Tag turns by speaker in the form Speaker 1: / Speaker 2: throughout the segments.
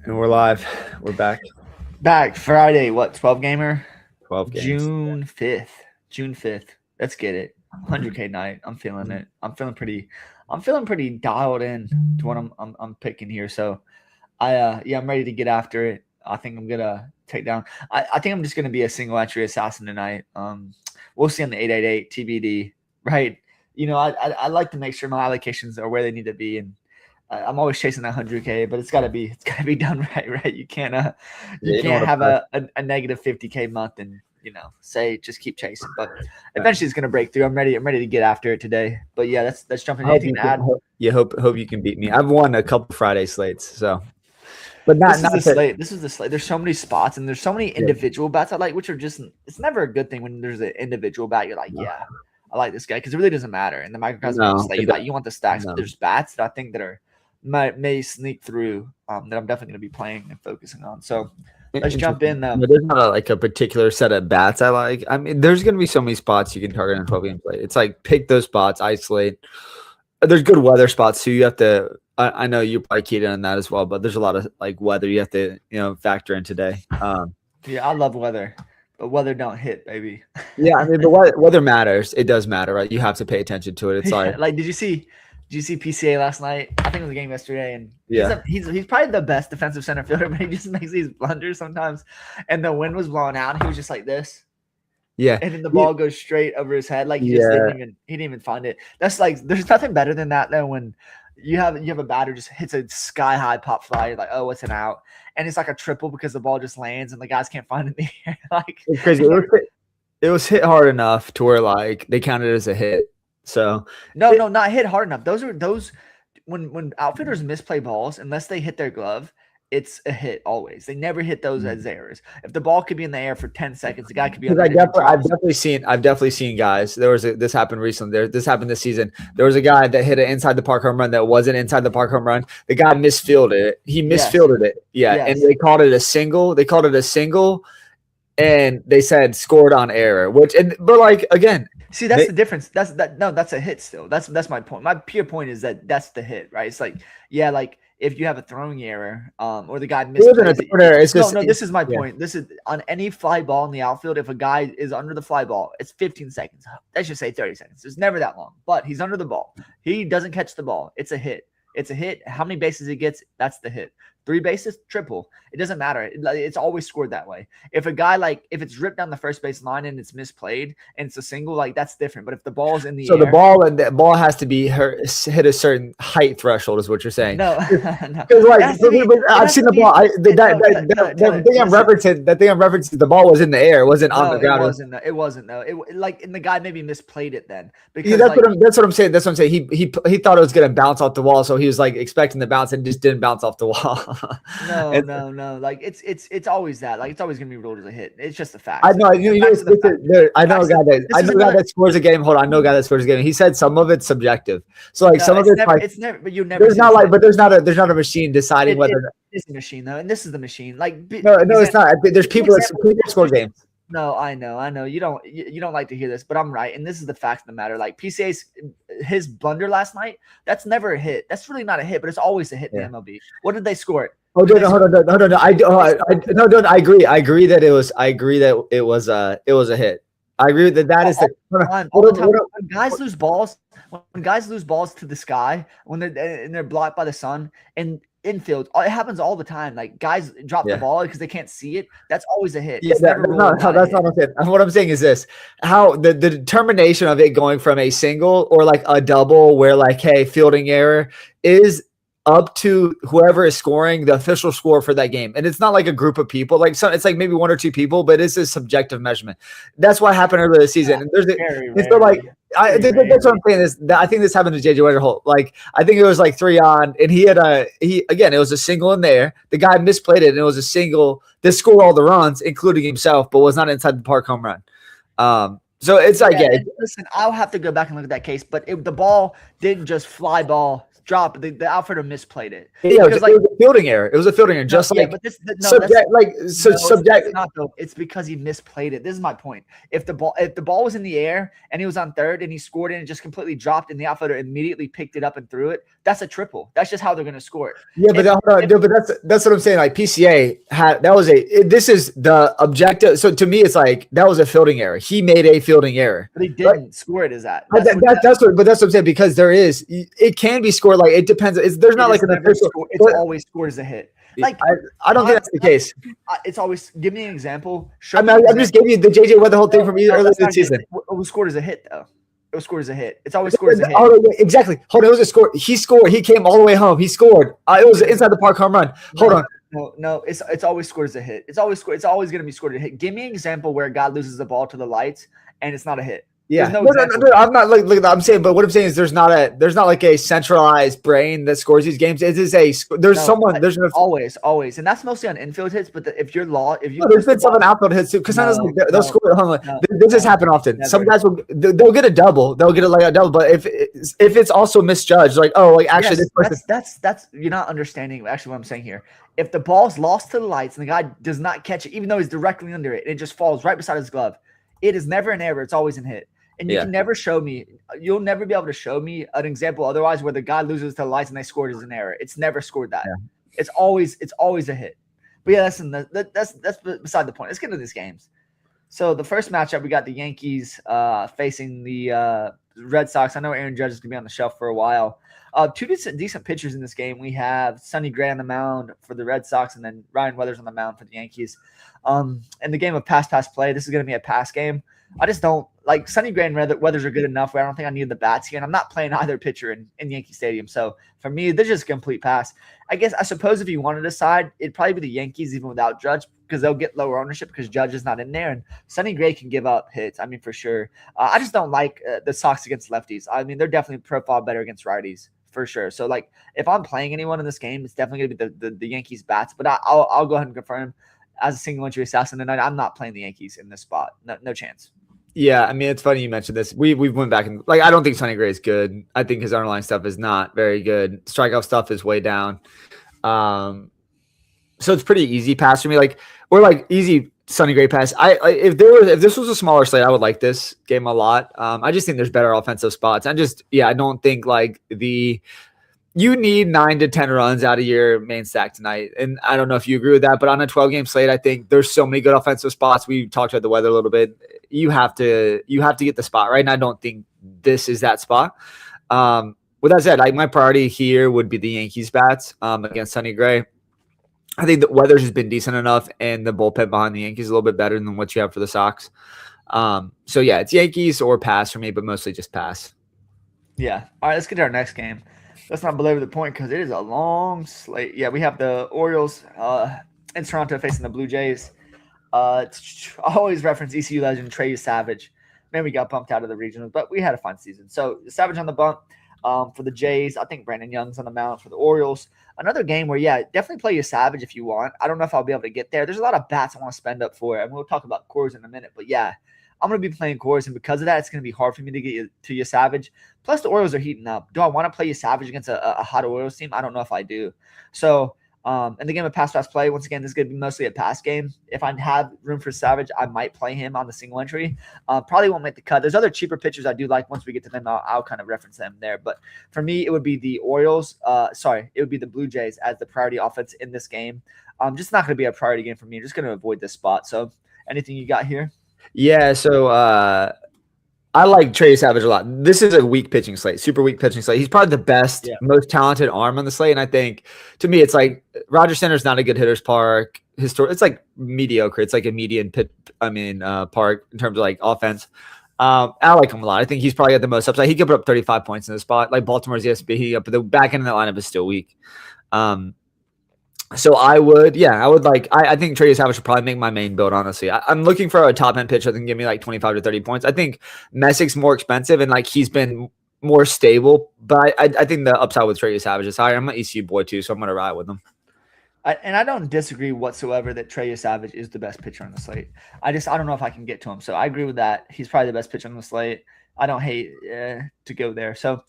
Speaker 1: And we're live. We're back.
Speaker 2: Back Friday, 12 gamer?
Speaker 1: 12 games.
Speaker 2: June 5th. June 5th. Let's get it. 100K night. I'm feeling it. I'm feeling pretty dialed in to what I'm picking here. So I'm ready to get after it. I think I'm gonna take down. I think I'm just gonna be a single entry assassin tonight. We'll see on the 888 TBD, right? I like to make sure my allocations are where they need to be, and I'm always chasing that 100K, but it's gotta be done right. You can't have a negative 50K month and say just keep chasing. But eventually it's gonna break through. I'm ready to get after it today. But yeah, let's jump in. Anything to add?
Speaker 1: Hope you can beat me. I've won a couple Friday slates, so.
Speaker 2: But this is the slate. There's so many spots and there's so many individual bets I like, which are just, it's never a good thing when there's an individual bet. You're like, yeah, I like this guy, because it really doesn't matter. In the microcosm slate, you want the stacks. But there's bats that I think that may sneak through that I'm definitely going to be playing and focusing on. So let's jump in.
Speaker 1: There's not a particular set of bats I like. I mean, there's going to be so many spots you can target on 12 game play. It's like pick those spots, isolate. There's good weather spots too. You have to. I know you probably keyed in on that as well, but there's a lot of weather you have to factor in today.
Speaker 2: Yeah, I love weather, but weather don't hit, baby.
Speaker 1: Yeah, I mean, but weather matters. It does matter, right? You have to pay attention to it. It's
Speaker 2: did you see PCA last night? I think it was a game yesterday, and he's probably the best defensive center fielder, but he just makes these blunders sometimes. And the wind was blowing out, and he was just like this.
Speaker 1: Yeah,
Speaker 2: and then the ball goes straight over his head, he didn't even find it. That's there's nothing better than that though. When you have a batter just hits a sky high pop fly, you're like, oh, it's an out, and it's like a triple because the ball just lands and the guys can't find it in the air.
Speaker 1: It's crazy. It was hit hard enough to where they counted it as a hit. So
Speaker 2: no, not hit hard enough. Those when outfielders misplay balls, unless they hit their glove, it's a hit always. They never hit those as errors. If the ball could be in the air for 10 seconds, the guy could be.
Speaker 1: I've definitely seen guys. This happened recently. This happened this season. There was a guy that hit an inside the park home run that wasn't inside the park home run. The guy misfielded it. He misfielded it. Yeah, yes. And they called it a single. And they said scored on error. But again.
Speaker 2: See, that's the difference. That's a hit still. That's my point. My pure point is that that's the hit, right? It's if you have a throwing error, or the guy misses. This is my point. This is on any fly ball in the outfield. If a guy is under the fly ball, it's 15 seconds. Let's just say 30 seconds. It's never that long. But he's under the ball. He doesn't catch the ball. It's a hit. It's a hit. How many bases he gets, that's the hit. 3 bases, triple. It doesn't matter. It's always scored that way. If a guy if it's ripped down the first base line and it's misplayed and it's a single, that's different. But if the ball's in the air,
Speaker 1: the ball has to be hit a certain height threshold, is what you're saying.
Speaker 2: No,
Speaker 1: I've seen the ball. That thing I'm referencing, the ball was in the air. It wasn't on the ground.
Speaker 2: It wasn't though. And the guy maybe misplayed it then.
Speaker 1: Because that's what I'm saying. That's what I'm saying. He thought it was gonna bounce off the wall, so he was expecting the bounce and just didn't bounce off the wall.
Speaker 2: No. It's always that. It's always gonna be ruled as a hit. It's just a fact.
Speaker 1: I know. I know a guy that scores a game. Hold on, I know a guy that scores a game. He said some of it's subjective. So some of it's never. But you never. There's not a machine deciding whether
Speaker 2: it's a machine though, and this is the machine.
Speaker 1: No, it's not. There's people that score games.
Speaker 2: No, I know. You don't like to hear this, but I'm right, and this is the fact of the matter. PCA's his blunder last night, that's never a hit. That's really not a hit, but it's always a hit in the MLB. What did they score it?
Speaker 1: Oh no! I agree that it was. I agree that it was a hit. I agree that is
Speaker 2: all the time. When guys lose balls to the sky, when they're blocked by the sun and infield, it happens all the time. Guys drop the ball because they can't see it. That's always a hit.
Speaker 1: That's not what I'm saying. What I'm saying is this: how the determination of it going from a single or a double, where hey, fielding error is up to whoever is scoring the official score for that game. And it's not a group of people. It's maybe 1 or 2 people, but it's a subjective measurement. That's what happened earlier this season. And that's what I'm saying is that I think this happened to JJ Wetterholt. I think it was 3 on, and it was a single in there. The guy misplayed it, and it was a single that scored all the runs, including himself, but was not inside the park home run. So it's
Speaker 2: listen, I'll have to go back and look at that case, but the ball didn't just fly ball dropped, but the outfielder misplayed it.
Speaker 1: Yeah,
Speaker 2: because
Speaker 1: it was a fielding error. It was a fielding error. Just like
Speaker 2: but
Speaker 1: subject,
Speaker 2: it's not though. It's because he misplayed it. This is my point. If the ball was in the air and he was on third and he scored it and it just completely dropped and the outfielder immediately picked it up and threw it, that's a triple. That's just how they're going to score it.
Speaker 1: Yeah, but that's what I'm saying. Like PCA had this is the objective. So to me, it's like that was a fielding error. He made a fielding error,
Speaker 2: but he didn't score it. Is that?
Speaker 1: That's what I'm saying, because it can be scored. Like it depends. There's not like an official.
Speaker 2: It's always scored as a hit. Like
Speaker 1: I don't think that's the case.
Speaker 2: It's always give me an example.
Speaker 1: I'm just giving you the JJ Weatherholt thing from earlier this season.
Speaker 2: It was scored as a hit though. It was scored as a hit. It's always scored as a hit.
Speaker 1: Oh, yeah, exactly. Hold on, it was a score. He scored. He came all the way home. He scored. It was inside the park home run. Hold on.
Speaker 2: No. It's always scored as a hit. It's always going to be scored as a hit. Give me an example where a guy loses the ball to the lights and it's not a hit.
Speaker 1: Yeah, no, I'm not like I'm saying, but what I'm saying is there's not like a centralized brain that scores these games. It is
Speaker 2: always, and that's mostly on infield hits. But there's
Speaker 1: been some on outfield hits too, because sometimes they'll score at home. This has happened often. Never. Some guys they'll get a double, they'll get a double, but if it's also misjudged, like actually this person,
Speaker 2: that's you're not understanding actually what I'm saying here. If the ball's lost to the lights and the guy does not catch it, even though he's directly under it, and it just falls right beside his glove, it is never an error. It's always a hit. And you can never show me, you'll never be able to show me an example otherwise where the guy loses to the lights and they scored as an error. It's never scored that. Yeah. It's always a hit. But yeah, that's beside the point. Let's get into these games. So the first matchup, we got the Yankees facing the Red Sox. I know Aaron Judge is going to be on the shelf for a while. Two decent pitchers in this game. We have Sonny Gray on the mound for the Red Sox and then Ryan Weathers on the mound for the Yankees. In the game of pass play, this is going to be a pass game. I just don't like Sonny Gray and Weathers are good enough where I don't think I need the bats here. And I'm not playing either pitcher in Yankee Stadium. So for me, they're just a complete pass. I suppose if you wanted to side, it'd probably be the Yankees even without Judge because they'll get lower ownership because Judge is not in there. And Sonny Gray can give up hits. I mean, for sure. I just don't like the Sox against lefties. I mean, they're definitely profile better against righties for sure. So like if I'm playing anyone in this game, it's definitely going to be the Yankees bats. But I'll go ahead and confirm as a single entry assassin tonight, I'm not playing the Yankees in this spot. No chance.
Speaker 1: Yeah, I mean, it's funny you mentioned this. We went back and I don't think Sonny Gray is good. I think his underlying stuff is not very good. Strikeout stuff is way down. So it's pretty easy pass for me. Easy Sonny Gray pass. If this was a smaller slate, I would like this game a lot. I just think there's better offensive spots. I don't think you need 9 to 10 runs out of your main stack tonight. And I don't know if you agree with that, but on a 12-game slate, I think there's so many good offensive spots. We talked about the weather a little bit. You have to get the spot, right? And I don't think this is that spot. With that said, my priority here would be the Yankees bats against Sonny Gray. I think the Weathers has been decent enough, and the bullpen behind the Yankees is a little bit better than what you have for the Sox. So yeah, it's Yankees or pass for me, but mostly just pass.
Speaker 2: Yeah. All right, let's get to our next game. Let's not belabor the point because it is a long slate. Yeah, we have the Orioles in Toronto facing the Blue Jays. I always reference ECU legend Trey Savage. Man, we got bumped out of the regionals, but we had a fun season. So Savage on the bump for the Jays. I think Brandon Young's on the mound for the Orioles. Another game where, definitely play your Savage if you want. I don't know if I'll be able to get there. There's a lot of bats I want to spend up for, and we'll talk about cores in a minute. But yeah, I'm going to be playing cores, and because of that, it's going to be hard for me to get to your Savage. Plus, the Orioles are heating up. Do I want to play your Savage against a hot Orioles team? I don't know if I do. So, in the game of pass play, once again, this is going to be mostly a pass game. If I have room for Savage, I might play him on the single entry. Probably won't make the cut. There's other cheaper pitchers I do like. Once we get to them, I'll kind of reference them there. But for me, it would be the Orioles. It would be the Blue Jays as the priority offense in this game. Just not going to be a priority game for me. I'm just going to avoid this spot. So, anything you got here?
Speaker 1: Yeah, so I like Trey Savage a lot. This is a weak pitching slate, super weak pitching slate. He's probably the best, most talented arm on the slate. And I think, to me, it's like Rogers Center's not a good hitter's park. It's like mediocre. It's like a median park in terms of offense. I like him a lot. I think he's probably got the most upside. He could put up 35 points in the spot. Like Baltimore's ESPN, but the back end of that lineup is still weak. So I think Trey Savage should probably make my main build, honestly. I'm looking for a top end pitcher that can give me 25 to 30 points. I think Messic's more expensive and he's been more stable, but I think the upside with Trey Savage is higher. I'm an ECU boy too, so I'm going to ride with him.
Speaker 2: I don't disagree whatsoever that Trey Savage is the best pitcher on the slate. I don't know if I can get to him. So I agree with that. He's probably the best pitcher on the slate. I don't hate to go there. So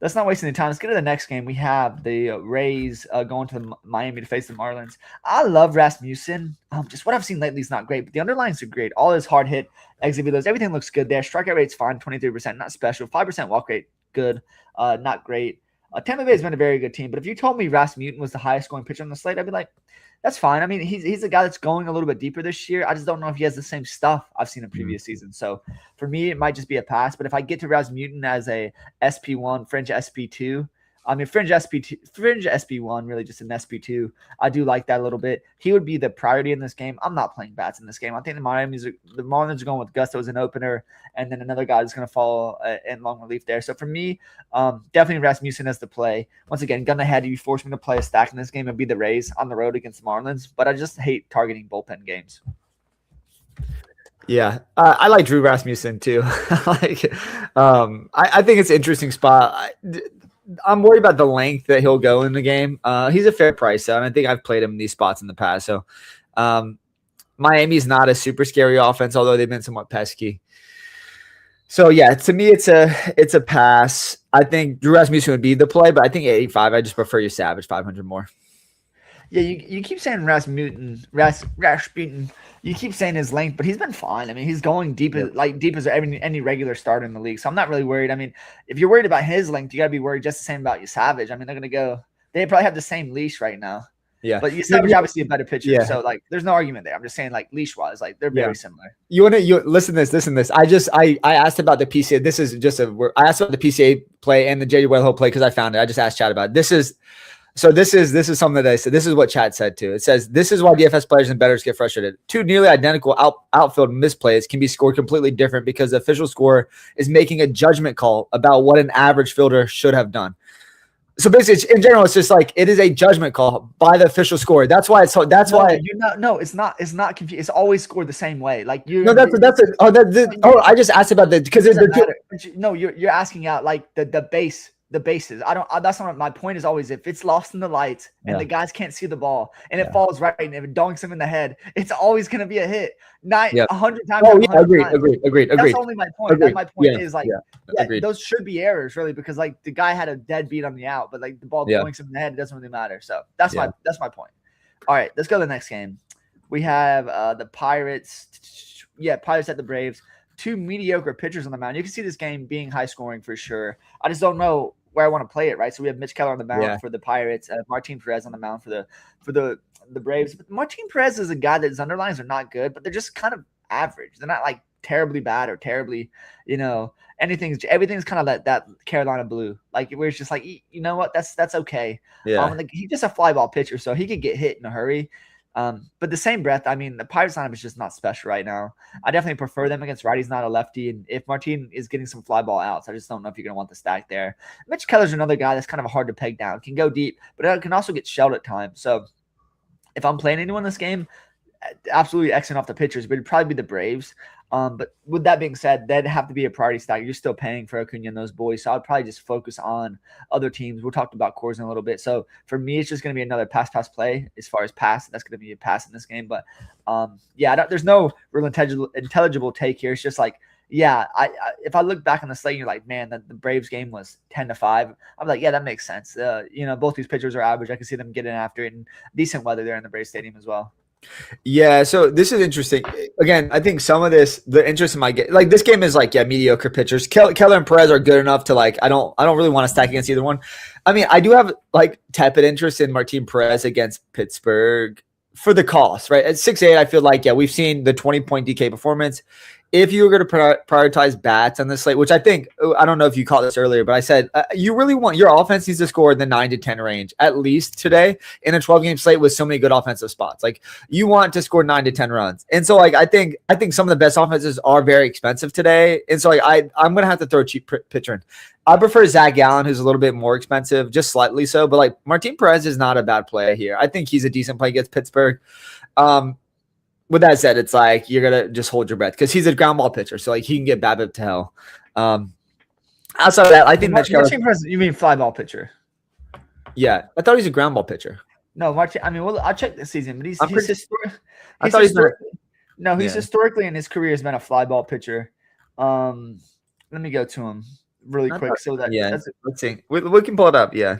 Speaker 2: Let's not waste any time. Let's get to the next game. We have the Rays going to Miami to face the Marlins. I love Rasmussen. Just what I've seen lately is not great, but the underlines are great. All his hard hit, exit velos, everything looks good there. Strikeout rate's fine, 23%, not special. 5% walk rate, good, not great. Tampa Bay has been a very good team, but if you told me Rasmussen was the highest scoring pitcher on the slate, I'd be like, that's fine. I mean, he's a guy that's going a little bit deeper this year. I just don't know if he has the same stuff I've seen in previous seasons. So for me, it might just be a pass. But if I get to Rasmussen as a SP1, fringe SP2, I mean, fringe SP1, really just an SP2. I do like that a little bit. He would be the priority in this game. I'm not playing bats in this game. I think the Marlins are going with Gusto as an opener, and then another guy is going to fall in long relief there. So for me, definitely Rasmussen as the play. Once again, gun ahead, you force me to play a stack in this game and be the Rays on the road against the Marlins, but I just hate targeting bullpen games.
Speaker 1: Yeah, I like Drew Rasmussen too. I think it's an interesting spot. I'm worried about the length that he'll go in the game. He's a fair price, though, and I think I've played him in these spots in the past. So Miami's not a super scary offense, although they've been somewhat pesky. So, yeah, to me, it's a pass. I think Drew Rasmussen would be the play, but I think at 85, I just prefer your Savage 500 more.
Speaker 2: Yeah, you keep saying Rasmussen. You keep saying his length, but he's been fine. I mean, he's going deep as any regular starter in the league. So I'm not really worried. I mean, if you're worried about his length, you got to be worried just the same about your Savage. I mean, they probably have the same leash right now.
Speaker 1: Yeah.
Speaker 2: But Savage obviously a better pitcher. Yeah. So there's no argument there. I'm just saying leash wise, they're very similar. You
Speaker 1: listen to this. I asked about the PCA. This is just I asked about the PCA play and the JD Wellhill play because I found it. I just asked Chad about it. This is something that I said. This is what Chad said too. It says, this is why DFS players and bettors get frustrated. Two nearly identical outfield misplays can be scored completely different because the official scorer is making a judgment call about what an average fielder should have done. So basically, in general, it's just it is a judgment call by the official scorer. That's why it's not confused. It's always scored the same way. I just asked about that because
Speaker 2: you're asking out the bases. That's not my point. Is always if it's lost in the lights and the guys can't see the ball and it falls right and it donks him in the head, it's always going to be a hit. 100 times.
Speaker 1: Oh, yeah, agreed.
Speaker 2: That's only my point. My point is those should be errors really because the guy had a dead beat on the out, but the ball doinks him in the head, it doesn't really matter. So that's my point. All right, let's go to the next game. We have the Pirates. Pirates at the Braves. Two mediocre pitchers on the mound. You can see this game being high scoring for sure. I just don't know where I want to play it, right? So we have Mitch Keller on the mound for the Pirates, Martin Perez on the mound for the Braves. But Martin Perez is a guy that his underlines are not good, but they're just kind of average. They're not terribly bad or terribly, everything's kind of like that Carolina blue. Where it's just you know what, that's okay. Yeah. He's just a fly ball pitcher, so he could get hit in a hurry. But the same breath, I mean, the Pirates lineup is just not special right now. I definitely prefer them against righties, not a lefty. And if Martin is getting some fly ball outs, I just don't know if you're going to want the stack there. Mitch Keller's another guy that's kind of hard to peg down. Can go deep, but it can also get shelled at times. So if I'm playing anyone in this game, absolutely Xing off the pitchers, but it'd probably be the Braves. But with that being said, that'd have to be a priority stack. You're still paying for Acuna and those boys, so I'd probably just focus on other teams. We'll talk about cores in a little bit. So for me, it's just going to be another pass play as far as pass. That's going to be a pass in this game. But there's no real intelligible take here. It's just if I look back on the slate, and you're like, man, the Braves game was 10-5. I'm like, yeah, that makes sense. Both these pitchers are average. I can see them getting after it, and decent weather there in the Braves Stadium as well.
Speaker 1: Yeah, so this is interesting. Again, I think some of the interest in my game, this game is mediocre pitchers. Keller and Perez are good enough to I don't really want to stack against either one. I mean, I do have tepid interest in Martin Perez against Pittsburgh for the cost, right? At 6.8, I feel we've seen the 20-point DK performance. If you were going to prioritize bats on this slate, which I think, I don't know if you caught this earlier, but I said you really want your offense needs to score in the 9 to 10 range, at least today in a 12-game slate with so many good offensive spots. You want to score 9 to 10 runs. And so I think some of the best offenses are very expensive today. And so I'm going to have to throw a cheap pitcher in. I prefer Zach Gallen, who's a little bit more expensive, just slightly so. But Martin Perez is not a bad play here. I think he's a decent play against Pittsburgh. With that said, it's you're going to just hold your breath because he's a ground ball pitcher. So he can get BABIP to hell. Outside of that, I think
Speaker 2: Martin Perez, you mean fly ball pitcher?
Speaker 1: Yeah. I thought he's a ground ball pitcher.
Speaker 2: No, Martin. I mean, I'll check this season, but he's historically in his career has been a fly ball pitcher. Let me go to him. really quick. So that's
Speaker 1: let's see. We can pull it up. Yeah,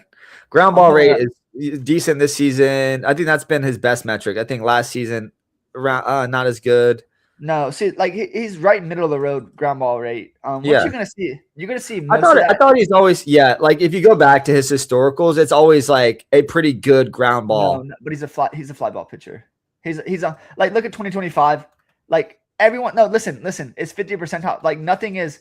Speaker 1: ground ball rate is decent this season. I think that's been his best metric. I think last season around not as good.
Speaker 2: No, see, like he's right middle of the road ground ball rate. What you're gonna see? You're gonna see.
Speaker 1: I thought he's always like if you go back to his historicals, it's always like a pretty good ground ball.
Speaker 2: No, but he's a fly ball pitcher. He's a like look at 2025. Like everyone, no, listen, it's 50%. Like nothing is.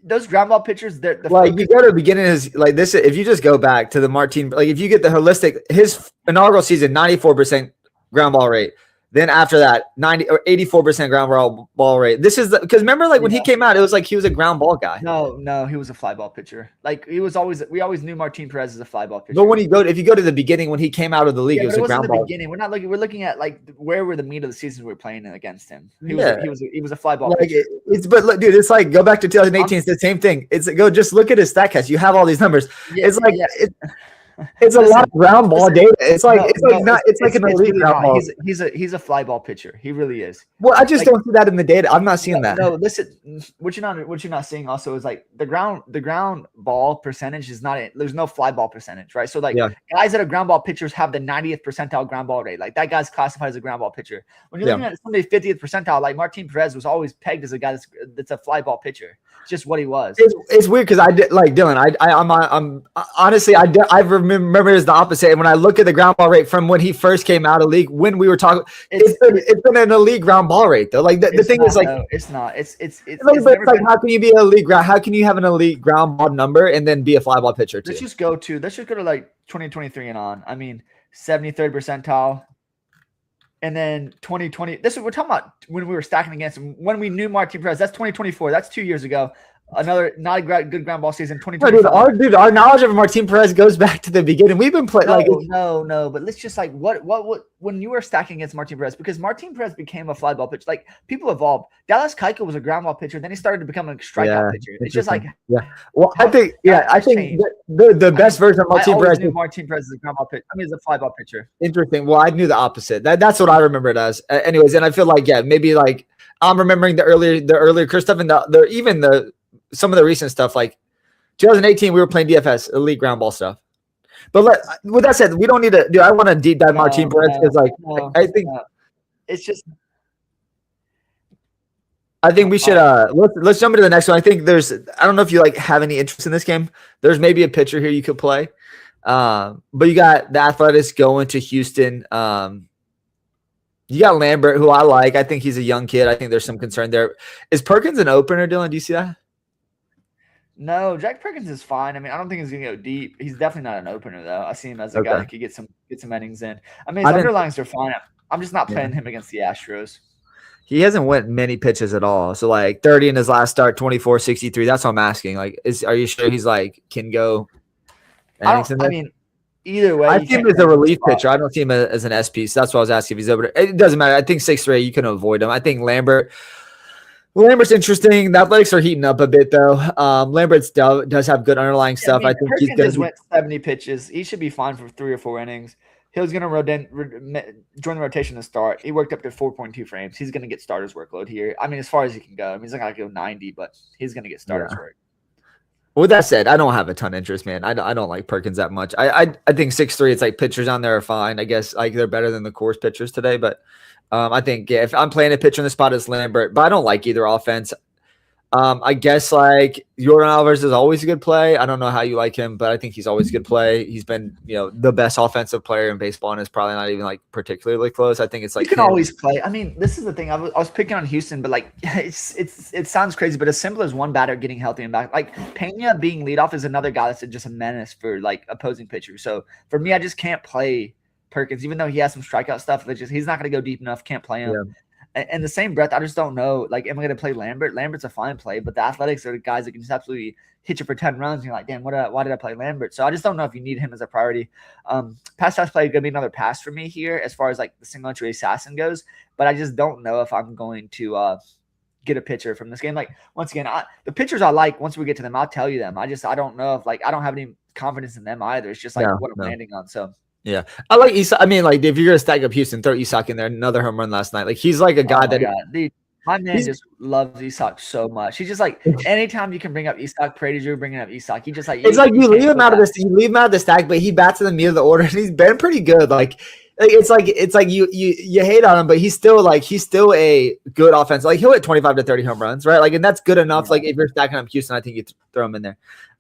Speaker 2: Those ground ball pitchers, they're
Speaker 1: like you go to the beginning of his like this. If you just go back to the Martin, like if you get the holistic, his inaugural season, 94% ground ball rate. Then after that, 90 or 84% ground ball rate. This is because remember, like when he came out, it was like he was a ground ball guy.
Speaker 2: No, he was a fly ball pitcher. Like we always knew Martin Perez as a fly ball pitcher.
Speaker 1: But if you go to the beginning when he came out of the league, it was a ground ball.
Speaker 2: Beginning. We're looking at like where were the meat of the season we're playing against him. He was a fly ball pitcher.
Speaker 1: But look, dude, it's like go back to 2018. It's the same thing. It's just look at his StatCast. You have all these numbers. It's like it's a lot of ground ball data. It's like an elite ground ball.
Speaker 2: He's a fly ball pitcher. He really is.
Speaker 1: Well, I just don't see that in the data. I'm not seeing that.
Speaker 2: No, listen. What you're not seeing also is like the ground ball percentage is not. There's no fly ball percentage, right? So like guys that are ground ball pitchers have the 90th percentile ground ball rate. Like that guy's classified as a ground ball pitcher. When you're looking at somebody 50th percentile, like Martin Perez was always pegged as a guy that's a fly ball pitcher. It's just what he was.
Speaker 1: It's weird because I did like Dylan. I'm honestly I remember it's the opposite. And when I look at the ground ball rate from when he first came out of league, when we were talking, it's been an elite ground ball rate though. Like the thing is like
Speaker 2: it's not. It's
Speaker 1: like how can you be an elite ground? How can you have an elite ground ball number and then be a fly ball pitcher too?
Speaker 2: Let's just go to like 2023 and on. I mean, 73rd percentile. And then 2020, we're talking about when we were stacking against him, when we knew Martin Perez. That's 2024. That's 2 years ago. Another not a good ground ball season. 2020.
Speaker 1: Our knowledge of Martin Perez goes back to the beginning. We've been playing
Speaker 2: no. But let's just like what when you were stacking against Martin Perez, because Martin Perez became a fly ball pitcher. Like people evolved. Dallas Keuchel was a ground ball pitcher. Then he started to become a strikeout pitcher. It's just like
Speaker 1: Well, I think the best version of Martin Perez.
Speaker 2: Martin Perez is a ground ball pitcher. I mean, he's a fly ball pitcher.
Speaker 1: Interesting. Well, I knew the opposite. That's what I remember it as. Anyways, and I feel like maybe like I'm remembering the earlier Chris stuff and some of the recent stuff, like 2018, we were playing DFS, elite ground ball stuff. But with that said, we don't need to. Dude, I want to deep dive Martin Perez because, I think
Speaker 2: it's just.
Speaker 1: I think we should. Let's jump into the next one. I think I don't know if you have any interest in this game. There's maybe a pitcher here you could play, but you got the Athletics going to Houston. You got Lambert, who I like. I think he's a young kid. I think there's some concern there. Is Perkins an opener, Dylan? Do you see that?
Speaker 2: No, Jack Perkins is fine. I mean, I don't think he's going to go deep. He's definitely not an opener, though. I see him as a guy that could get some innings in. I mean, his underlines are fine. I'm just not playing him against the Astros.
Speaker 1: He hasn't went many pitches at all. So, 30 in his last start, 24, 63. That's what I'm asking. Are you sure he's, can go innings in there?
Speaker 2: I mean, either way.
Speaker 1: I see him as a relief pitcher. I don't see him as an SP. So that's why I was asking if he's opener. It doesn't matter. I think 6'3", you can avoid him. I think Lambert's interesting. The Athletics are heating up a bit, though. Lambert does have good underlying stuff. I think
Speaker 2: Perkins has went 70 pitches. He should be fine for 3 or 4 innings. He was going to join the rotation to start. He worked up to 4.2 frames. He's going to get starters workload here. I mean, as far as he can go. I mean, he's not going to go 90, but he's going to get starters work.
Speaker 1: With that said, I don't have a ton of interest, man. I don't like Perkins that much. I think 6'3", it's like pitchers on there are fine. I guess they're better than the course pitchers today, but I think if I'm playing a pitcher in the spot, it's Lambert, but I don't like either offense. I guess Jordan Alvarez is always a good play. I don't know how you like him, but I think he's always a good play. He's been, the best offensive player in baseball, and is probably not even particularly close. I think it's
Speaker 2: you can always play. I mean, this is the thing. I was picking on Houston, but it sounds crazy, but as simple as one batter getting healthy and back, Pena being leadoff is another guy that's just a menace for opposing pitchers. So for me, I just can't play Perkins, even though he has some strikeout stuff. He's not going to go deep enough. Can't play him. Yeah. And the same breath, I just don't know. Am I going to play Lambert? Lambert's a fine play, but the Athletics are the guys that can just absolutely hit you for 10 runs. And you're like, damn, why did I play Lambert? So I just don't know if you need him as a priority. Pass play is going to be another pass for me here as far as the single entry assassin goes. But I just don't know if I'm going to get a pitcher from this game. Once again, the pitchers I like, once we get to them, I'll tell you them. I don't know if I don't have any confidence in them either. It's just what I'm landing on. So.
Speaker 1: Yeah, I like Isak. I mean, if you're gonna stack up Houston, throw Isak in there. Another home run last night. He's a guy
Speaker 2: My man just loves Isak so much. He's just like, anytime you can bring up Isak, Prater, you're bringing up Isak. He just like
Speaker 1: It's like you leave him out of this, you leave him out of the stack, but he bats in the middle of the order, and he's been pretty good. It's like you hate on him, but he's still a good offense. Like he'll hit 25 to 30 home runs, right? Like, and that's good enough. Yeah. Like if you're stacking up Houston, I think you throw him in there.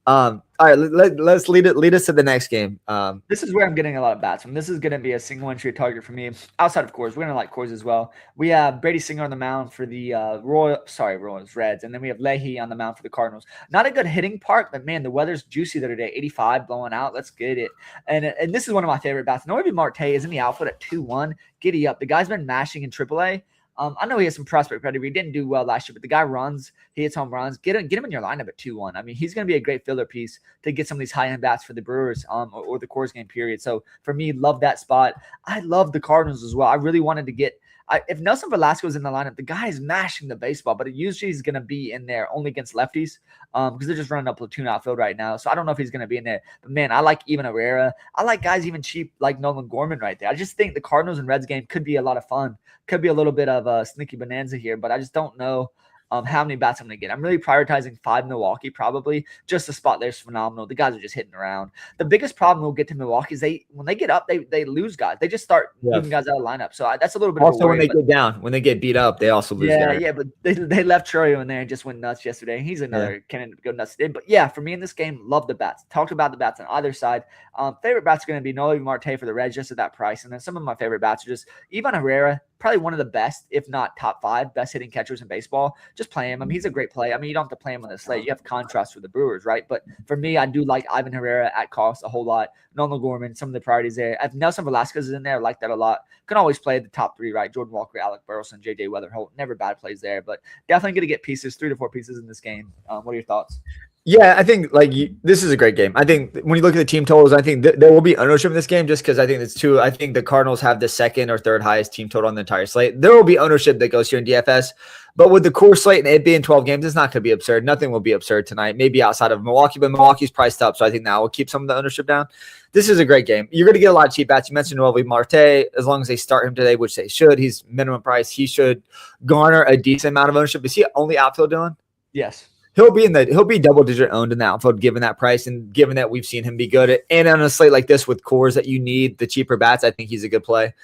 Speaker 1: All right, let's lead us to the next game.
Speaker 2: This is where I'm getting a lot of bats from. This is going to be a single entry target for me. Outside of Coors, we're going to like Coors as well. We have Brady Singer on the mound for the Royals, Reds, and then we have Leahy on the mound for the Cardinals. Not a good hitting park, but man, the weather's juicy the other day. 85 blowing out. Let's get it. And this is one of my favorite bats. Norbert Marte is in the outfield at 2-1. Giddy up. The guy's been mashing in AAA. I know he has some prospect pedigree. He didn't do well last year, but the guy runs. He hits home runs. Get him in your lineup at 2-1. I mean, he's going to be a great filler piece to get some of these high-end bats for the Brewers or the Coors game period. So for me, love that spot. I love the Cardinals as well. I really wanted to get if Nelson Velasquez is in the lineup, the guy is mashing the baseball, but usually he's going to be in there only against lefties because they're just running a platoon outfield right now. So I don't know if he's going to be in there. But, man, I like even Herrera. I like guys even cheap like Nolan Gorman right there. I just think the Cardinals and Reds game could be a lot of fun. Could be a little bit of a sneaky bonanza here, but I just don't know how many bats I'm going to get. I'm really prioritizing 5 Milwaukee probably. Just the spot there's phenomenal. The guys are just hitting around. The biggest problem we'll get to Milwaukee is when they get up, they lose guys. They just start moving guys out of lineup. So that's a little bit
Speaker 1: also
Speaker 2: of a worry,
Speaker 1: when they get down, when they get beat up, they also lose guys.
Speaker 2: Yeah, but they left Troyo in there and just went nuts yesterday. He's another candidate to go nuts today. But yeah, for me in this game, love the bats. Talked about the bats on either side. Favorite bats are going to be Nolan Marte for the Reds just at that price. And then some of my favorite bats are just Ivan Herrera, probably one of the best, if not top 5 best hitting catchers in baseball. Just play him. I mean, he's a great play. I mean, you don't have to play him on the slate. You have contrast for the Brewers, right? But for me, I do like Ivan Herrera at cost a whole lot. Nolan Gorman, some of the priorities there. If Nelson Velasquez is in there, I like that a lot. Can always play the top 3, right? Jordan Walker, Alec Burleson, J.J. Weatherholt. Never bad plays there, but definitely going to get pieces, 3 to 4 pieces in this game. What are your thoughts?
Speaker 1: Yeah, I think this is a great game. I think when you look at the team totals, I think there will be ownership in this game just because I think it's 2. I think the Cardinals have the second or third highest team total on the entire slate. There will be ownership that goes here in DFS, but with the core slate and it being 12 games, it's not going to be absurd. Nothing will be absurd tonight, maybe outside of Milwaukee, but Milwaukee's priced up, so I think that will keep some of the ownership down. This is a great game. You're going to get a lot of cheap bats. You mentioned Noel Marte. As long as they start him today, which they should, he's minimum price. He should garner a decent amount of ownership. Is he only outfield, Dylan?
Speaker 2: Yes.
Speaker 1: He'll be double digit owned in the outfield given that price and given that we've seen him be good. And on a slate like this with cores that you need the cheaper bats, I think he's a good play.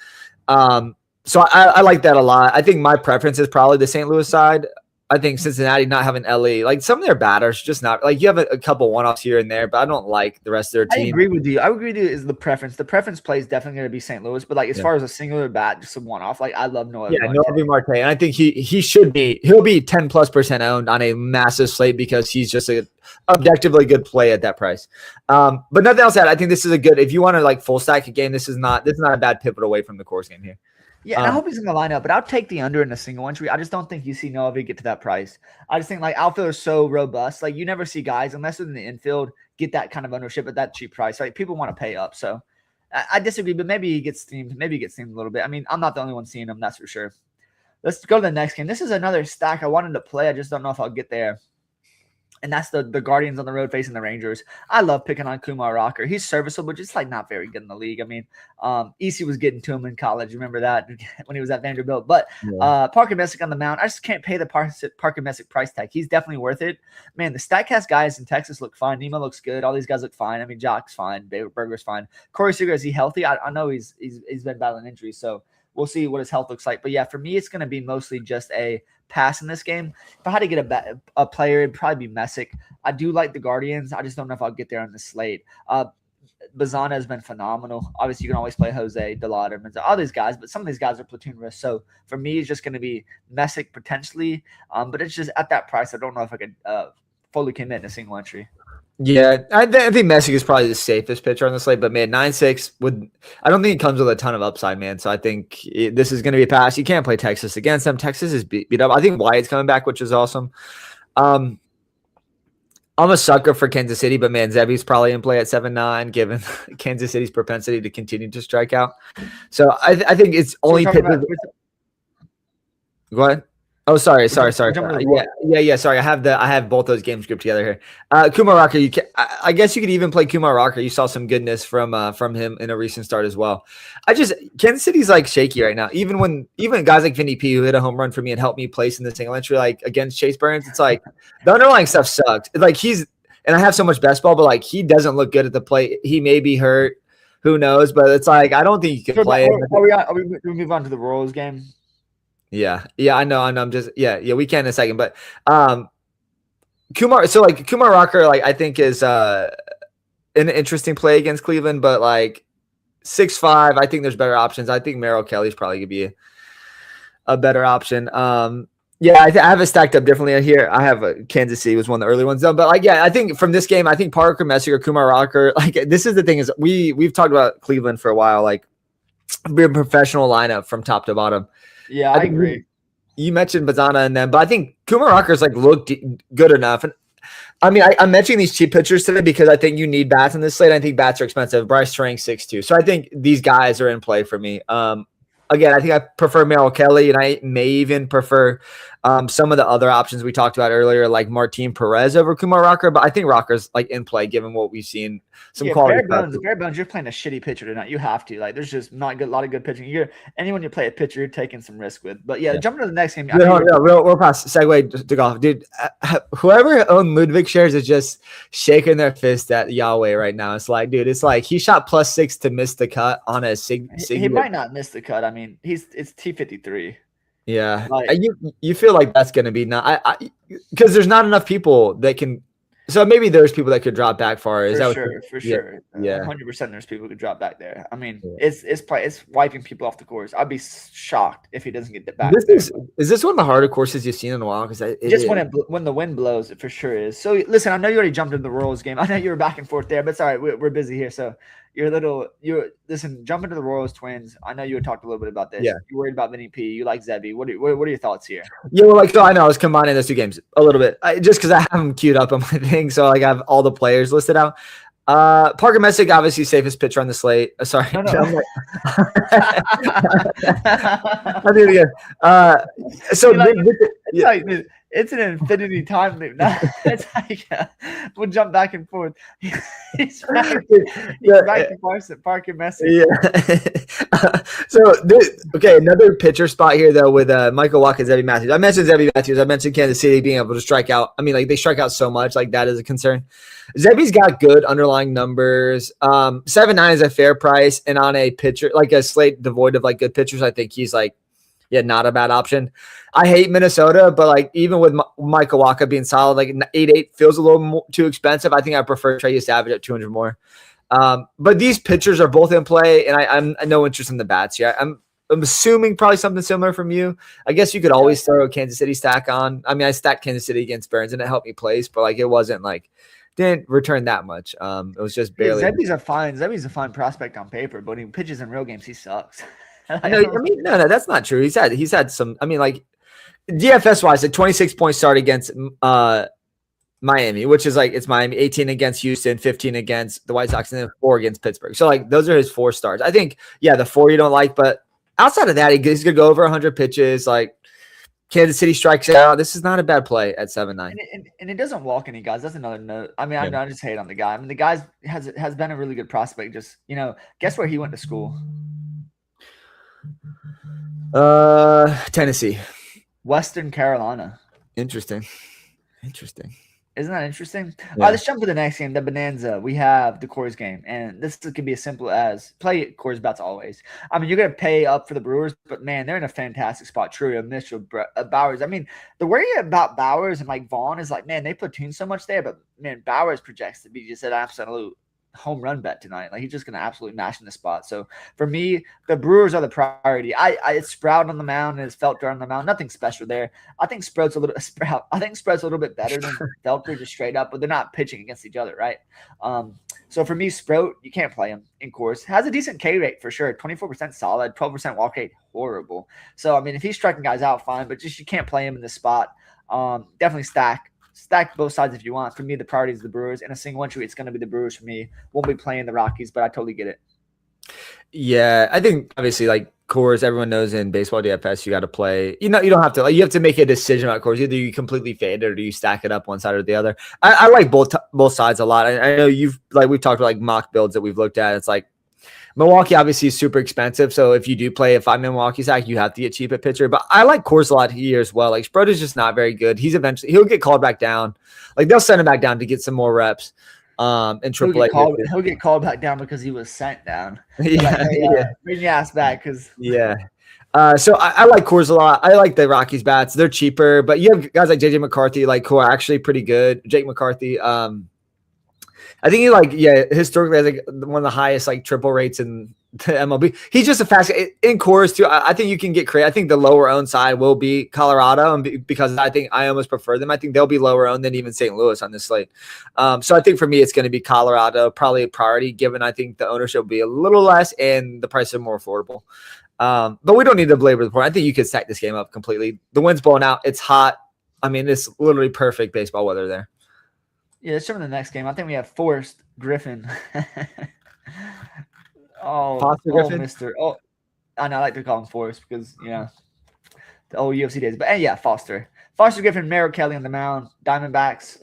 Speaker 1: So I like that a lot. I think my preference is probably the St. Louis side. I think Cincinnati not having LE, like some of their batters, just not like you have a couple one-offs here and there, but I don't like the rest of their team.
Speaker 2: I agree with you. Is the preference. The preference play is definitely going to be St. Louis, but like as far as a singular bat, just a one-off, like I love Noel.
Speaker 1: Yeah, Noel Marte, and I think he'll be 10+% owned on a massive slate because he's just a objectively good play at that price. But nothing else that I think this is a good if you want to like full stack a game. This is not a bad pivot away from the course game here.
Speaker 2: Yeah, and I hope he's in the lineup, but I'll take the under in a single entry. I just don't think you see Noah get to that price. I just think like outfield is so robust. Like you never see guys, unless they're in the infield, get that kind of ownership at that cheap price. Like people want to pay up. So I disagree, but maybe he gets steamed. Maybe he gets steamed a little bit. I mean, I'm not the only one seeing him, that's for sure. Let's go to the next game. This is another stack I wanted to play. I just don't know if I'll get there. And that's the Guardians on the road facing the Rangers. I love picking on Kumar Rocker. He's serviceable, just like not very good in the league. I mean, EC was getting to him in college. Remember that when he was at Vanderbilt. But Parker Messick on the mound. I just can't pay the Parker Messick price tag. He's definitely worth it. Man, the StatCast guys in Texas look fine. Nemo looks good. All these guys look fine. I mean, Jock's fine. Berger's fine. Corey Seager, is he healthy? I know he's been battling injuries, so we'll see what his health looks like. But yeah, for me, it's going to be mostly just a pass in this game. If I had to get a player, it'd probably be Messick. I do like the Guardians. I just don't know if I'll get there on the slate. Bazana has been phenomenal. Obviously, you can always play Jose, Delauder, all these guys, but some of these guys are platoon risk. So for me, it's just going to be Messick potentially. But it's just at that price, I don't know if I could fully commit in a single entry.
Speaker 1: Yeah, I think Messick is probably the safest pitcher on the slate, but man, 9.6 I don't think it comes with a ton of upside, man. So I think this is going to be a pass. You can't play Texas against them. Texas is beat up. I think Wyatt's coming back, which is awesome. I'm a sucker for Kansas City, but man, Zebby's probably in play at 7.9, given Kansas City's propensity to continue to strike out. So I think it's only pitchers. Go ahead. Oh, sorry.
Speaker 2: Jump into the
Speaker 1: Yeah. Sorry, I have both those games grouped together here. Kumar Rocker, I guess you could even play Kumar Rocker. You saw some goodness from him in a recent start as well. Kansas City's like shaky right now. Even guys like Vinny P, who hit a home run for me and helped me place in the single entry like against Chase Burns, it's like the underlying stuff sucked. Like and I have so much best ball, but like he doesn't look good at the plate. He may be hurt. Who knows? But it's like I don't think you can play.
Speaker 2: Are we move on to the Royals game?
Speaker 1: Yeah, I know. I'm just we can in a second, but Kumar Rocker, like I think is an interesting play against Cleveland, but like 6'5", I think there's better options. I think Merrill Kelly's probably gonna be a better option. I have it stacked up differently here. I have Kansas City was one of the early ones done, but like I think from this game, I think Parker Messick or Kumar Rocker. Like this is the thing is we've talked about Cleveland for a while, like be a professional lineup from top to bottom.
Speaker 2: Yeah, I agree.
Speaker 1: You mentioned Bazana and them, but I think Kumar Rocker's like looked good enough. And I mean, I'm mentioning these cheap pitchers today because I think you need bats in this slate. I think bats are expensive. Bryce Strang 6'2", so I think these guys are in play for me. Again, I think I prefer Merrill Kelly, and I may even prefer some of the other options we talked about earlier, like Martin Perez over Kumar Rocker. But I think Rocker's like in play given what we've seen. Some quality.
Speaker 2: Bare bones, you're playing a shitty pitcher tonight. You have to. Like, there's just not a lot of good pitching. Anyone you play a pitcher, you're taking some risk with. But jumping to the next game.
Speaker 1: Real fast segue to golf, dude. Whoever owned Ludwig shares is just shaking their fist at Yahweh right now. It's like, dude, it's like he shot +6 to miss the cut on a
Speaker 2: He might not miss the cut. I mean, it's T53.
Speaker 1: Yeah, like, you feel like that's going to be not because there's not enough people that can. So maybe there's people that could drop back far.
Speaker 2: For sure.
Speaker 1: Yeah,
Speaker 2: 100%. There's people who could drop back there. I mean, it's wiping people off the course. I'd be shocked if he doesn't get back.
Speaker 1: Is this one of the harder courses you've seen in a while? Because
Speaker 2: when the wind blows, it for sure is. So listen, I know you already jumped into the Royals game. I know you were back and forth there, but it's all right. We're busy here, so. Listen, jump into the Royals Twins. I know you had talked a little bit about this. Yeah. You're worried about Vinny P. You like Zebby. What are your thoughts here?
Speaker 1: Yeah, well, so I know I was combining those two games a little bit. Just because I have them queued up on my thing. So like I have all the players listed out. Parker Messick, obviously safest pitcher on the slate. Sorry. No. I did it again.
Speaker 2: It's an infinity time loop. Now it's like we'll jump back and forth. He's right to Parker Messick.
Speaker 1: Yeah. Another pitcher spot here though with Michael Wacha, Zebby Matthews. I mentioned Zebby Matthews. I mentioned Kansas City being able to strike out. I mean, like they strike out so much, like that is a concern. Zebby's got good underlying numbers. 7.9 is a fair price, and on a pitcher like a slate devoid of like good pitchers, I think he's like. Yeah, not a bad option. I hate Minnesota, but like even with Michael Wacha being solid, like 8.8 feels a little too expensive. I think I prefer Trey Savage at 200 more. But these pitchers are both in play, and I'm no interest in the bats here. I'm assuming probably something similar from you. I guess you could always throw a Kansas City stack on. I mean, I stacked Kansas City against Burns, and it helped me place, but like it wasn't like didn't return that much. It was just barely.
Speaker 2: Zebby's a fine prospect on paper, but when he pitches in real games, he sucks.
Speaker 1: No, that's not true. He's had some. I mean, like DFS wise, a 26-point start against Miami, which is like it's Miami, 18 against Houston, 15 against the White Sox, and then 4 against Pittsburgh. So like those are his 4 starts. I think the 4 you don't like, but outside of that, he's gonna go over 100 pitches. Like Kansas City strikes out. This is not a bad play at 7.9.
Speaker 2: And it doesn't walk any guys. That's another note. I mean, I just hate on the guy. I mean, the guy has been a really good prospect. Just guess where he went to school.
Speaker 1: Tennessee.
Speaker 2: Western Carolina.
Speaker 1: Interesting.
Speaker 2: Isn't that interesting? Yeah. All right, let's jump to the next game, the Bonanza. We have the Coors game, and this could be as simple as play Coors bets always. I mean, you're going to pay up for the Brewers, but, man, they're in a fantastic spot. Trudeau, Mitchell, Bowers. I mean, the worry about Bowers and, like, Vaughn is, like, man, they platoon so much there, but, man, Bowers projects to be just an absolute home run bet tonight. Like he's just going to absolutely mash in the spot. So for me, the Brewers are the priority. It's Sprout on the mound and it's Felter on the mound. Nothing special there. I think Sprout's a little bit better than Felter just straight up, but they're not pitching against each other, right? So for me, Sprout, you can't play him in course. Has a decent K rate for sure. 24% solid, 12% walk rate, horrible. So I mean, if he's striking guys out, fine, but just you can't play him in this spot. Definitely stack both sides if you want. For me, the priority is the Brewers. In a single entry, it's going to be the Brewers for me. Won't be playing the Rockies, but I totally get it.
Speaker 1: Yeah, I think obviously like Coors, everyone knows in baseball DFS, you got to play. You don't have to. Like, you have to make a decision about Coors. Either you completely fade it or do you stack it up one side or the other. I like both sides a lot. I know we've talked about like mock builds that we've looked at. It's like Milwaukee obviously is super expensive. So if you do play a 5-man Milwaukee stack, you have to get cheap at pitcher. But I like Coors a lot here as well. Like Sproat is just not very good. He'll get called back down. Like they'll send him back down to get some more reps. In AAA,
Speaker 2: he'll get called back down because he was sent down. Bring your ass back because
Speaker 1: So I like Coors a lot. I like the Rockies bats. They're cheaper, but you have guys like JJ McCarthy, like who are actually pretty good. Jake McCarthy. I think he historically has like one of the highest like triple rates in the MLB. He's just a fast in Coors too. I think you can get creative. I think the lower owned side will be Colorado, and because I think I almost prefer them. I think they'll be lower owned than even St. Louis on this slate. So I think for me, it's going to be Colorado, probably a priority, given I think the ownership will be a little less and the prices are more affordable. But we don't need to belabor the point. I think you could stack this game up completely. The wind's blowing out. It's hot. I mean, it's literally perfect baseball weather there.
Speaker 2: Yeah, let's jump to the next game. I think we have Forrest Griffin.
Speaker 1: Griffin?
Speaker 2: Mister. Oh, I know. I like to call him Forrest because, the old UFC days. But, Foster. Foster Griffin, Merrill Kelly on the mound, Diamondbacks,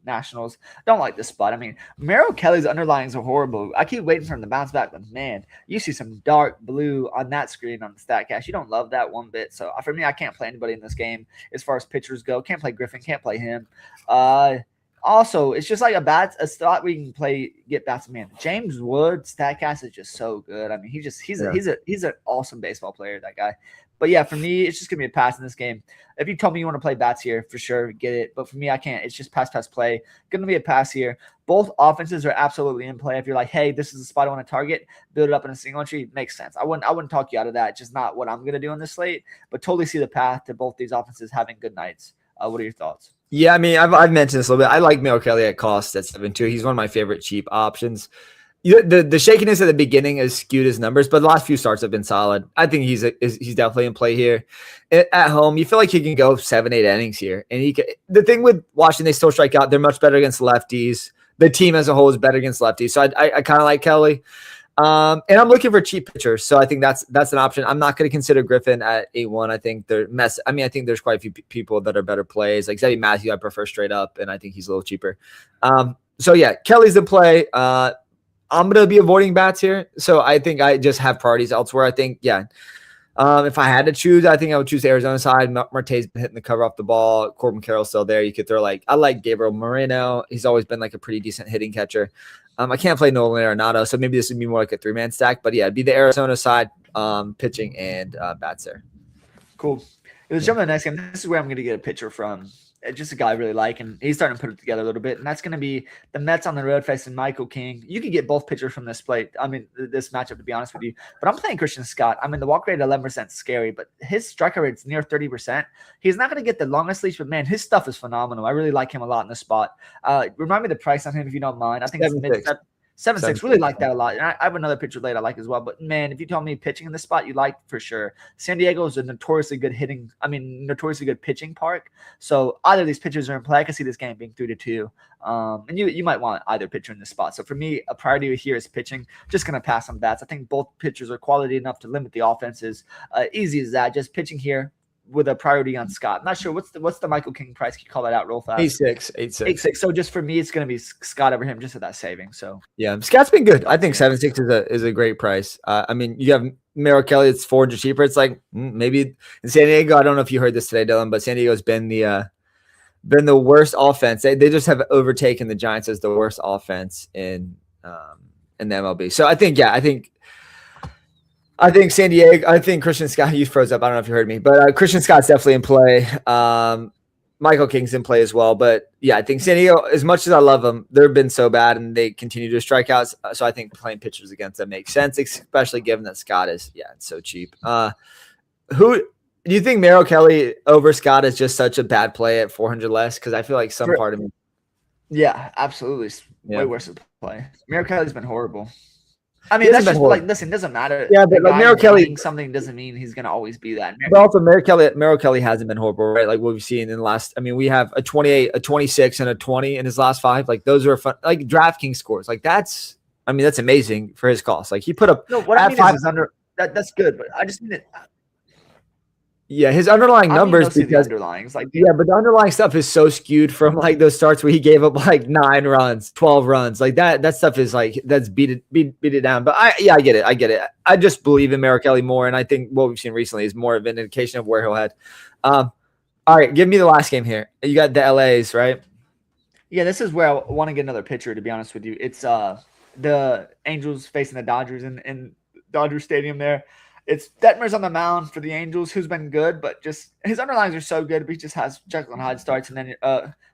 Speaker 2: Nationals. Don't like this spot. I mean, Merrill Kelly's underlyings are horrible. I keep waiting for him to bounce back, but man, you see some dark blue on that screen on the StatCast. You don't love that one bit. So for me, I can't play anybody in this game as far as pitchers go. Can't play Griffin. Can't play him. Also, it's just like a spot we can get bats. Man, James Wood StatCast is just so good. I mean, he's an awesome baseball player, that guy. But yeah, for me, it's just gonna be a pass in this game. If you told me you want to play bats here, for sure, get it. But for me, I can't. It's just pass play. Gonna be a pass here. Both offenses are absolutely in play. If you're like, hey, this is the spot I want to target, build it up in a single entry, makes sense. I wouldn't talk you out of that. It's just not what I'm gonna do on this slate. But totally see the path to both these offenses having good nights. What are your thoughts?
Speaker 1: Yeah, I mean, I've mentioned this a little bit. I like Merrill Kelly at cost at 7-2. He's one of my favorite cheap options. The shakiness at the beginning has skewed his numbers, but the last few starts have been solid. I think he's definitely in play here. At home, you feel like he can go 7-8 innings here, and the thing with Washington, they still strike out. They're much better against lefties. The team as a whole is better against lefties, so I kind of like Kelly. And I'm looking for cheap pitchers, so I think that's an option. I'm not going to consider Griffin at 8-1. I think I think there's quite a few people that are better plays. Like Zeddy Matthew, I prefer straight up, and I think he's a little cheaper. So yeah, Kelly's the play. I'm going to be avoiding bats here. So I think I just have priorities elsewhere. I think, if I had to choose, I think I would choose the Arizona side. Marte's been hitting the cover off the ball. Corbin Carroll's still there. You could throw I like Gabriel Moreno. He's always been like a pretty decent hitting catcher. I can't play Nolan Arenado, so maybe this would be more like a 3-man stack. But yeah, it'd be the Arizona side, pitching and bats there.
Speaker 2: Cool. Let's jump to the next game. This is where I'm going to get a pitcher from. Just a guy I really like, and he's starting to put it together a little bit. And that's going to be the Mets on the road facing Michael King. You can get both pitchers from this this matchup, to be honest with you. But I'm playing Christian Scott. I mean, the walk rate at 11% is scary, but his strikeout rate's near 30%. He's not going to get the longest leash, but man, his stuff is phenomenal. I really like him a lot in this spot. Remind me the price on him if you don't mind. I think it's mid 7-6. Really like that a lot. And I have another pitcher late I like as well. But man, if you tell me pitching in this spot, you like for sure. San Diego is a notoriously good pitching park. So either of these pitchers are in play. I can see this game being 3-2. And you might want either pitcher in this spot. So for me, a priority here is pitching. Just going to pass on bats. I think both pitchers are quality enough to limit the offenses. Easy as that. Just pitching here with a priority on Scott. I'm not sure what's the Michael King price. Can you call that out real fast?
Speaker 1: 8.6.
Speaker 2: So just for me, it's going to be Scott over him just at that saving. So
Speaker 1: yeah, Scott's been good. I think 7.6 is a great price. I mean, you have Merrill Kelly. It's 400 cheaper. It's like maybe in San Diego. I don't know if you heard this today, Dylan, but San Diego's been the worst offense. They just have overtaken the Giants as the worst offense in the MLB. So I think San Diego. I think Christian Scott. You froze up. I don't know if you heard me, but Christian Scott's definitely in play. Michael King's in play as well. But yeah, I think San Diego, as much as I love them, they've been so bad and they continue to strike out. So I think playing pitchers against them makes sense, especially given that Scott is it's so cheap. Who do you think Merrill Kelly over Scott is just such a bad play at 400 less? Because I feel like part of me.
Speaker 2: Yeah, absolutely. Way worse to play. Merrill Kelly's been horrible. I mean, that's just listen, it doesn't matter.
Speaker 1: Yeah, but like Merrill Kelly,
Speaker 2: something doesn't mean he's going to always be that.
Speaker 1: But also Merrill Kelly hasn't been horrible, right? Like what we've seen in the last. I mean, we have a 28, a 26, and a 20 in his last 5. Like those are fun. Like DraftKings scores. Like that's amazing for his cost. Like he put up.
Speaker 2: No, what I mean is that's good, but I just need it.
Speaker 1: Yeah, his underlying numbers
Speaker 2: the
Speaker 1: because
Speaker 2: underlyings, like
Speaker 1: yeah, but the underlying stuff is so skewed from like those starts where he gave up like 9 runs, 12 runs, like that stuff is like that's beat it down. But I get it. I just believe in Kelly more, and I think what we've seen recently is more of an indication of where he'll head. All right, give me the last game here. You got the LAs, right?
Speaker 2: Yeah, this is where I want to get another pitcher. To be honest with you, it's the Angels facing the Dodgers in Dodger Stadium there. It's Detmer's on the mound for the Angels, who's been good, but just his underlines are so good. But he just has Jekyll and Hyde starts, and then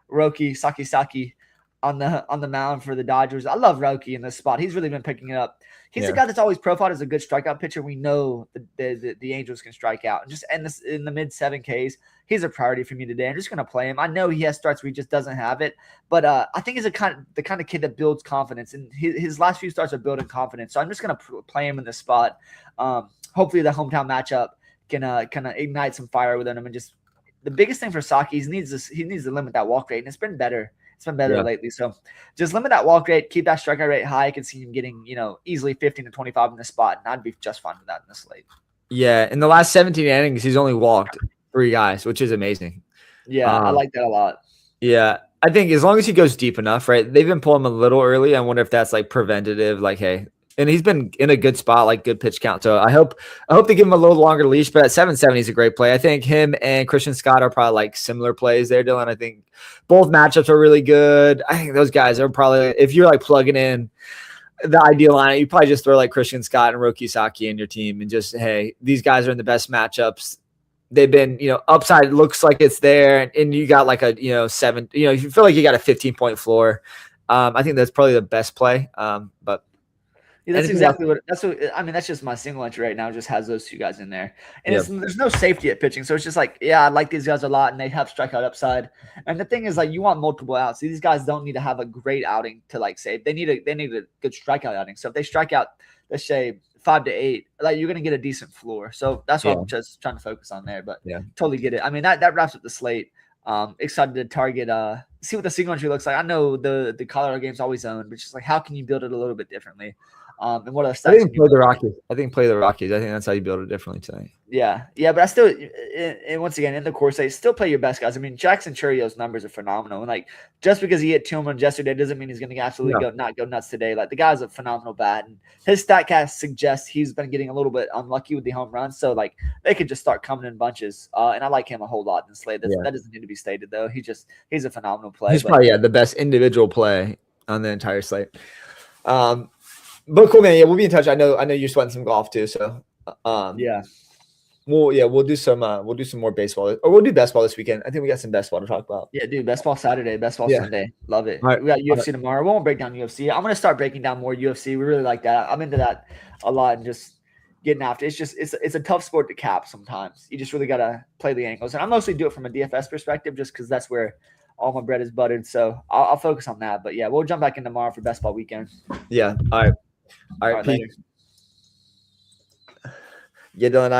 Speaker 2: Roki Saki on the mound for the Dodgers. I love Roki in this spot. He's really been picking it up. He's a guy that's always profiled as a good strikeout pitcher. We know the Angels can strike out. And just in the mid 7Ks, he's a priority for me today. I'm just going to play him. I know he has starts where he just doesn't have it, but I think he's the kind of kid that builds confidence. And his last few starts are building confidence. So I'm just going to play him in this spot. Hopefully the hometown matchup can kind of ignite some fire within him. And just the biggest thing for Saki, he needs to limit that walk rate, and it's been better. It's been better lately. So just limit that walk rate, keep that strikeout rate high. I can see him getting, easily 15 to 25 in this spot, and I'd be just fine with that in the slate.
Speaker 1: Yeah, in the last 17 innings, he's only walked 3 guys, which is amazing.
Speaker 2: Yeah, I like that a lot.
Speaker 1: Yeah, I think as long as he goes deep enough, right? They've been pulling him a little early. I wonder if that's like preventative, like, hey, and he's been in a good spot, like good pitch count. So I hope they give him a little longer leash, but at 770 is a great play. I think him and Christian Scott are probably like similar plays there, Dylan. I think both matchups are really good. I think those guys are probably, if you're like plugging in the ideal line, you probably just throw like Christian Scott and Roki Saki in your team and just, hey, these guys are in the best matchups. They've been, upside looks like it's there, and you got like a, 7, you feel like you got a 15-point floor. I think that's probably the best play. But
Speaker 2: yeah, that's exactly what. That's just my single entry right now. Just has those 2 guys in there, and there's no safety at pitching, so it's just like, yeah, I like these guys a lot, and they have strikeout upside. And the thing is, like, you want multiple outs. These guys don't need to have a great outing to like save. They need a good strikeout outing. So if they strike out, let's say 5 to 8, like, you're gonna get a decent floor. So that's what I'm just trying to focus on there. But totally get it. I mean, that wraps up the slate. Excited to target. See what the single entry looks like. I know the Colorado game's always owned, but just like, how can you build it a little bit differently? And what else?
Speaker 1: I think play the Rockies. I think that's how you build it differently tonight.
Speaker 2: Yeah, but I still, and once again, in the course, still play your best guys. I mean, Jackson Churrio's numbers are phenomenal, and like, just because he hit 2 home runs yesterday doesn't mean he's going to absolutely go nuts today. Like, the guy's a phenomenal bat, and his StatCast suggests he's been getting a little bit unlucky with the home runs, so like, they could just start coming in bunches. And I like him a whole lot in the slate. That doesn't need to be stated though. He's a phenomenal play.
Speaker 1: He's probably the best individual play on the entire slate. But cool, man. Yeah, we'll be in touch. I know you're sweating some golf too. So we'll do some more baseball, or we'll do best ball this weekend. I think we got some best ball to talk about.
Speaker 2: Yeah, dude, best ball Saturday, best ball Sunday. Love it. Right. We got UFC tomorrow. We won't break down UFC. I'm gonna start breaking down more UFC. We really like that. I'm into that a lot, and just getting after. It's a tough sport to cap sometimes. You just really gotta play the angles, and I mostly do it from a DFS perspective, just because that's where all my bread is buttered. So I'll focus on that. But yeah, we'll jump back in tomorrow for best ball weekend.
Speaker 1: Yeah. All right. Pete. Yeah, Dylan,